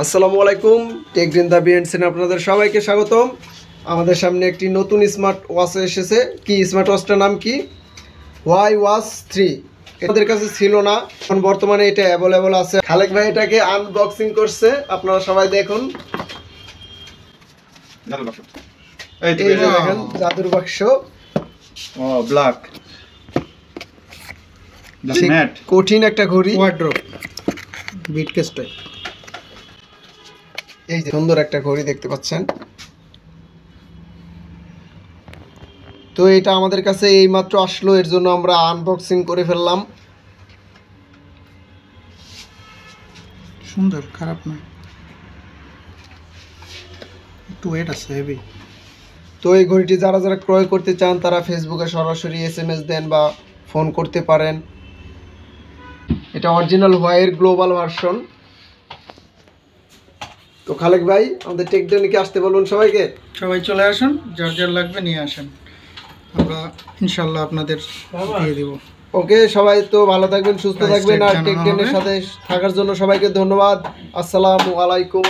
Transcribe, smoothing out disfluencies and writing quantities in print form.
আসসালামু আলাইকুম, টেকডেন দা বিএন্ডসেন আপনাদের সবাইকে স্বাগতম। আমাদের সামনে একটি নতুন স্মার্ট ওয়াচ এসেছে। কি স্মার্ট ওয়াচটার নাম কি? Huawei watch 3। আমাদের কাছে ছিল না, এখন বর্তমানে এটা অ্যাভেলেবল আছে। খালেক ভাই এটাকে আনবক্সিং করছে, আপনারা সবাই দেখুন। এই যে দেখেন জাদুর বাক্স। ও ব্ল্যাক ম্যাট, কঠিন একটা ঘড়ি, ওয়ার্ড্রোব বিট কেস টাইপ। এই যে সুন্দর একটা ঘড়ি দেখতে পাচ্ছেন। তো এটা আমাদের কাছে এইমাত্র আসলো, এর জন্য আমরা আনবক্সিং করে ফেললাম। সুন্দর, খারাপ না, একটু ওয়েট আছে, হেভি। তো এই ঘড়িটি যারা যারা ক্রয় করতে চান তারা ফেসবুকে সরাসরি SMS দেন বা ফোন করতে পারেন। এটা অরিজিনাল Huawei গ্লোবাল ভার্সন। তো খালেক ভাই, আমাদের টেকডেনকে আসতে বলুন সবাইকে। সবাই চলে আসুন, যার যার লাগবে নিয়ে আসেন, আমরা ইনশাল্লাহ আপনাদের দিয়ে দিব। ওকে, সবাই তো ভালো থাকবেন, সুস্থ থাকবেন, আর টেকডেনের সাথে থাকার জন্য সবাইকে ধন্যবাদ। আসসালামু আলাইকুম।